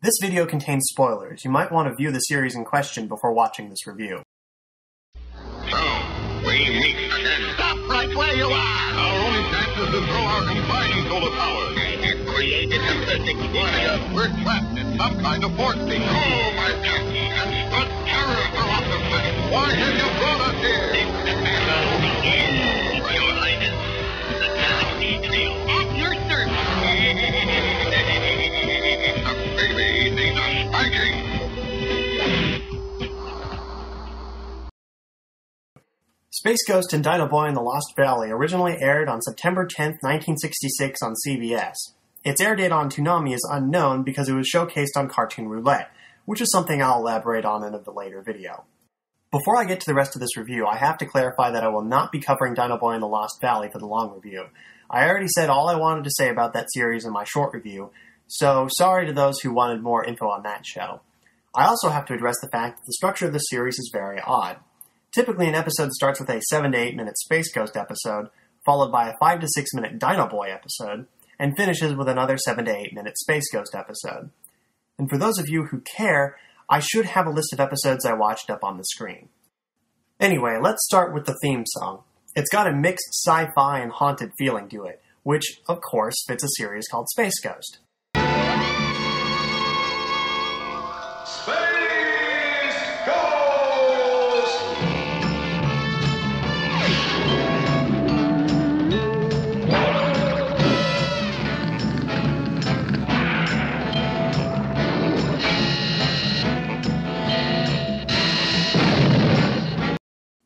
This video contains spoilers. You might want to view the series in question before watching this review. So, we meet again. Stop right where you are! Our only chance is to throw our combined solar powers. I have created a perfect warrior. We're trapped in some kind of force field. Oh, my God! The terror of the planet! Why have you brought us here? Let the battle begin, Your Highness. The galaxy trail at your service. The baby needs a spanking. Space Ghost and Dino Boy in the Lost Valley originally aired on September 10, 1966 on CBS. Its air date on Toonami is unknown because it was showcased on Cartoon Roulette, which is something I'll elaborate on in a later video. Before I get to the rest of this review, I have to clarify that I will not be covering Dino Boy in the Lost Valley for the long review. I already said all I wanted to say about that series in my short review, so sorry to those who wanted more info on that show. I also have to address the fact that the structure of the series is very odd. Typically, an episode starts with a 7 to 8 minute Space Ghost episode, followed by a 5 to 6 minute Dino Boy episode, and finishes with another 7 to 8 minute Space Ghost episode. And for those of you who care, I should have a list of episodes I watched up on the screen. Anyway, let's start with the theme song. It's got a mixed sci-fi and haunted feeling to it, which, of course, fits a series called Space Ghost.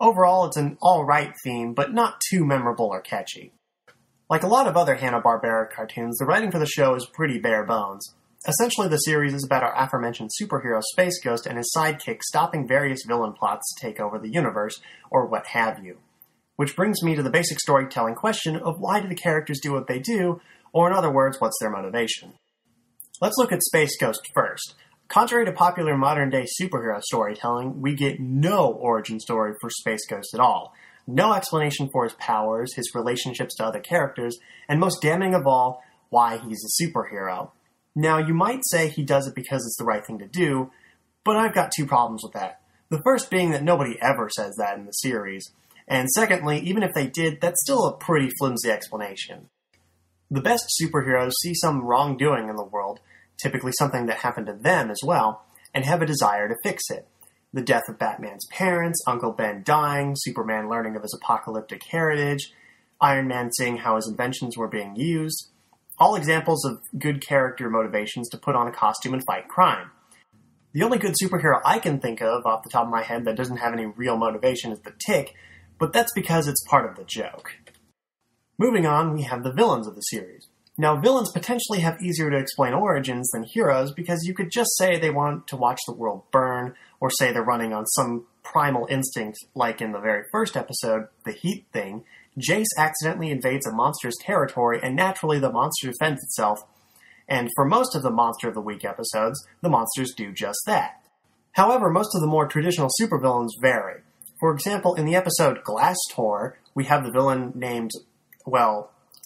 Overall, it's an alright theme, but not too memorable or catchy. Like a lot of other Hanna-Barbera cartoons, the writing for the show is pretty bare bones. Essentially, the series is about our aforementioned superhero Space Ghost and his sidekick stopping various villain plots to take over the universe, or what have you. Which brings me to the basic storytelling question of why do the characters do what they do, or in other words, what's their motivation? Let's look at Space Ghost first. Contrary to popular modern-day superhero storytelling, we get no origin story for Space Ghost at all. No explanation for his powers, his relationships to other characters, and most damning of all, why he's a superhero. Now, you might say he does it because it's the right thing to do, but I've got two problems with that. The first being that nobody ever says that in the series, and secondly, even if they did, that's still a pretty flimsy explanation. The best superheroes see some wrongdoing in the world, typically something that happened to them as well, and have a desire to fix it. The death of Batman's parents, Uncle Ben dying, Superman learning of his apocalyptic heritage, Iron Man seeing how his inventions were being used, all examples of good character motivations to put on a costume and fight crime. The only good superhero I can think of off the top of my head that doesn't have any real motivation is the Tick, but that's because it's part of the joke. Moving on, we have the villains of the series. Now, villains potentially have easier to explain origins than heroes because you could just say they want to watch the world burn, or say they're running on some primal instinct, like in the very first episode, The Heat Thing. Jace accidentally invades a monster's territory, and naturally the monster defends itself, and for most of the Monster of the Week episodes, the monsters do just that. However, most of the more traditional supervillains vary. For example, in the episode Glass Tor, we have the villain named,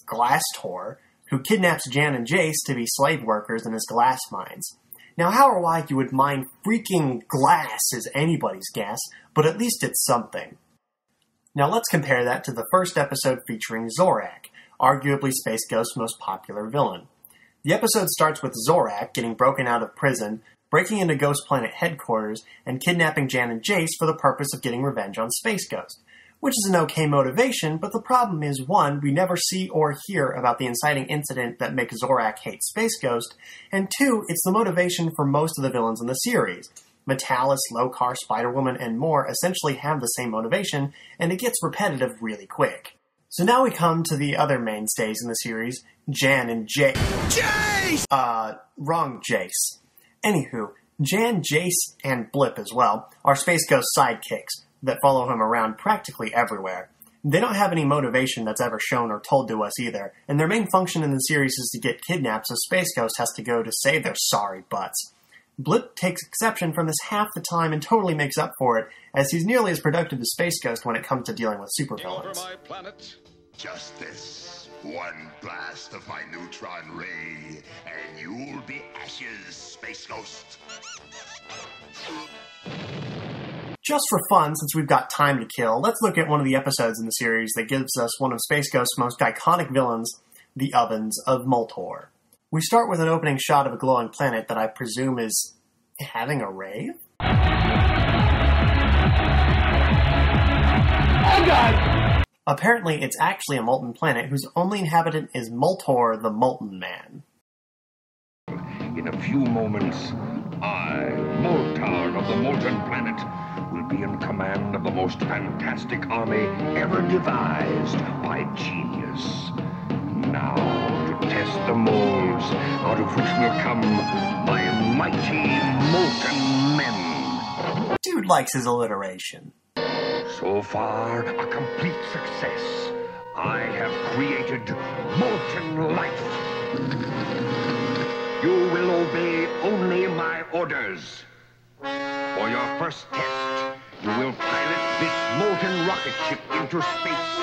Glass Tor, who kidnaps Jan and Jace to be slave workers in his glass mines. Now, how or why you would mine freaking glass is anybody's guess, but at least it's something. Now let's compare that to the first episode featuring Zorak, arguably Space Ghost's most popular villain. The episode starts with Zorak getting broken out of prison, breaking into Ghost Planet headquarters, and kidnapping Jan and Jace for the purpose of getting revenge on Space Ghost. Which is an okay motivation, but the problem is, one, we never see or hear about the inciting incident that makes Zorak hate Space Ghost, and two, it's the motivation for most of the villains in the series. Metalis, Lokar, Spider-Woman, and more essentially have the same motivation, and it gets repetitive really quick. So now we come to the other mainstays in the series, Jan and Jace. Jace! Wrong Jace. Anywho, Jan, Jace, and Blip as well are Space Ghost's sidekicks that follow him around practically everywhere. They don't have any motivation that's ever shown or told to us either, and their main function in the series is to get kidnapped so Space Ghost has to go to save their sorry butts. Blip takes exception from this half the time and totally makes up for it, as he's nearly as productive as Space Ghost when it comes to dealing with supervillains. Over my planet, justice One blast of my neutron ray, and you'll be ashes, Space Ghost. Just for fun, since we've got time to kill, let's look at one of the episodes in the series that gives us one of Space Ghost's most iconic villains, the Ovens of Moltar. We start with an opening shot of a glowing planet that I presume is having a rave? Oh God! Apparently, it's actually a molten planet whose only inhabitant is Moltar, the Molten Man. In a few moments, I, Moltar of the Molten Planet, will be in command of the most fantastic army ever devised by genius. Now, to test the molds, out of which will come my mighty molten men. Dude likes his alliteration. So far, a complete success. I have created molten life. You will obey only my orders. For your first test, you will pilot this molten rocket ship into space.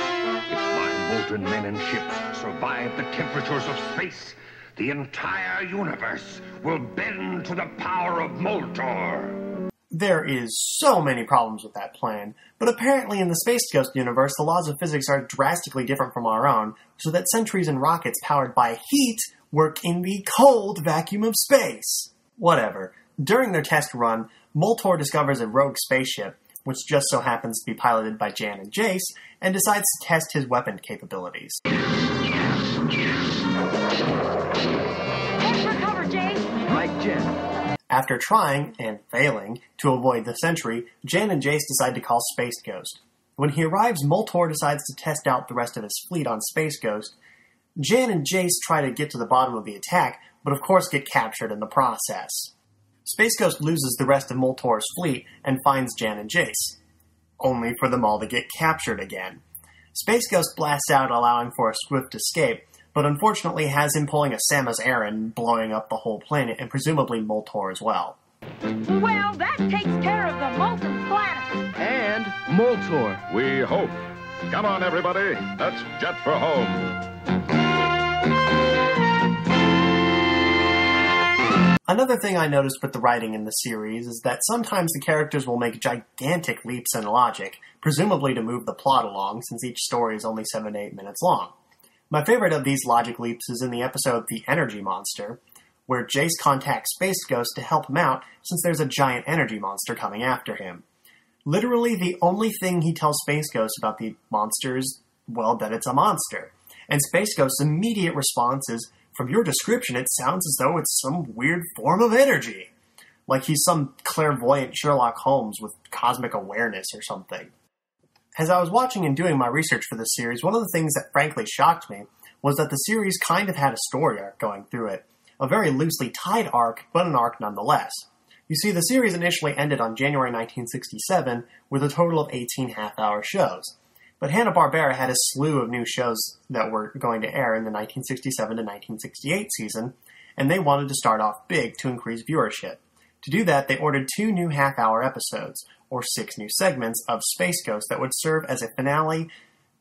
If my molten men and ships survive the temperatures of space, the entire universe will bend to the power of Moltar. There is so many problems with that plan, but apparently in the Space Ghost universe, the laws of physics are drastically different from our own, so that sentries and rockets powered by heat work in the cold vacuum of space. Whatever. During their test run, Moltar discovers a rogue spaceship, which just so happens to be piloted by Jan and Jace, and decides to test his weapon capabilities. Head for cover, Jace! Right, Jen. After trying, and failing, to avoid the sentry, Jan and Jace decide to call Space Ghost. When he arrives, Moltar decides to test out the rest of his fleet on Space Ghost. Jan and Jace try to get to the bottom of the attack, but of course get captured in the process. Space Ghost loses the rest of Moltar's fleet and finds Jan and Jace, only for them all to get captured again. Space Ghost blasts out, allowing for a swift escape, but unfortunately has him pulling a Samus Aran, blowing up the whole planet, and presumably Moltar as well. Well, that takes care of the molten planet. And Moltar. We hope. Come on, everybody. Let's jet for home. Another thing I noticed with the writing in the series is that sometimes the characters will make gigantic leaps in logic, presumably to move the plot along, since each story is only 7 to 8 minutes long. My favorite of these logic leaps is in the episode The Energy Monster, where Jace contacts Space Ghost to help him out since there's a giant energy monster coming after him. Literally, the only thing he tells Space Ghost about the monster is, well, that it's a monster. And Space Ghost's immediate response is, from your description, it sounds as though it's some weird form of energy. Like he's some clairvoyant Sherlock Holmes with cosmic awareness or something. As I was watching and doing my research for this series, one of the things that frankly shocked me was that the series kind of had a story arc going through it. A very loosely tied arc, but an arc nonetheless. You see, the series initially ended on January 1967 with a total of 18 half-hour shows. But Hanna-Barbera had a slew of new shows that were going to air in the 1967 to 1968 season, and they wanted to start off big to increase viewership. To do that, they ordered 2 new half-hour episodes, or 6 new segments, of Space Ghost that would serve as a finale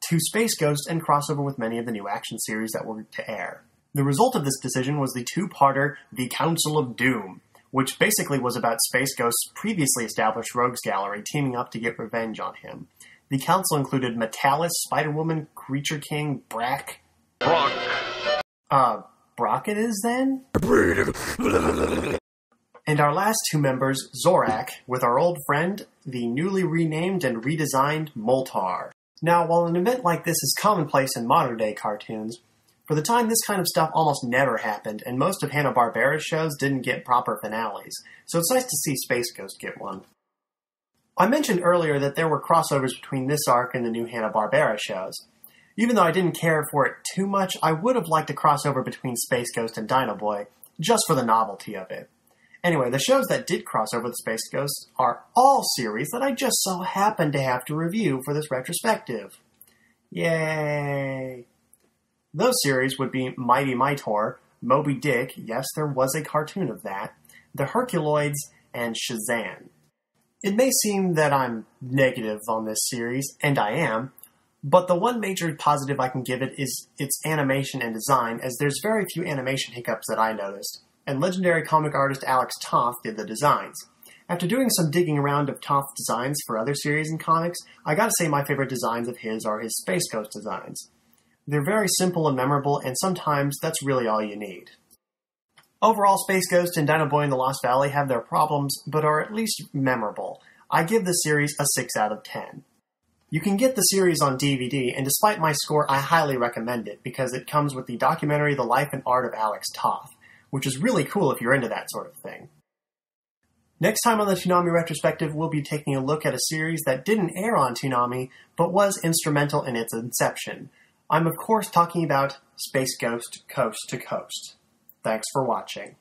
to Space Ghost and crossover with many of the new action series that were to air. The result of this decision was the 2-parter The Council of Doom, which basically was about Space Ghost's previously established rogues gallery teaming up to get revenge on him. The council included Metalis, Spider-Woman, Creature King, Brock it is then? And our last 2 members, Zorak, with our old friend, the newly renamed and redesigned Moltar. Now, while an event like this is commonplace in modern-day cartoons, for the time this kind of stuff almost never happened, and most of Hanna-Barbera's shows didn't get proper finales, so it's nice to see Space Ghost get one. I mentioned earlier that there were crossovers between this arc and the new Hanna-Barbera shows. Even though I didn't care for it too much, I would have liked a crossover between Space Ghost and Dino Boy, just for the novelty of it. Anyway, the shows that did cross over with Space Ghost are all series that I just so happened to have to review for this retrospective. Yay! Those series would be Mighty Mightor, Moby Dick, yes, there was a cartoon of that, The Herculoids, and Shazam. It may seem that I'm negative on this series, and I am, But the one major positive I can give it is its animation and design, as there's very few animation hiccups that I noticed, and legendary comic artist Alex Toth did the designs. After doing some digging around of Toth's designs for other series and comics, I gotta say my favorite designs of his are his Space Ghost designs. They're very simple and memorable, and sometimes that's really all you need. Overall, Space Ghost and Dino Boy in the Lost Valley have their problems, but are at least memorable. I give the series a 6 out of 10. You can get the series on DVD, and despite my score, I highly recommend it, because it comes with the documentary The Life and Art of Alex Toth, which is really cool if you're into that sort of thing. Next time on the Toonami Retrospective, we'll be taking a look at a series that didn't air on Toonami, but was instrumental in its inception. I'm of course talking about Space Ghost Coast to Coast. Thanks for watching.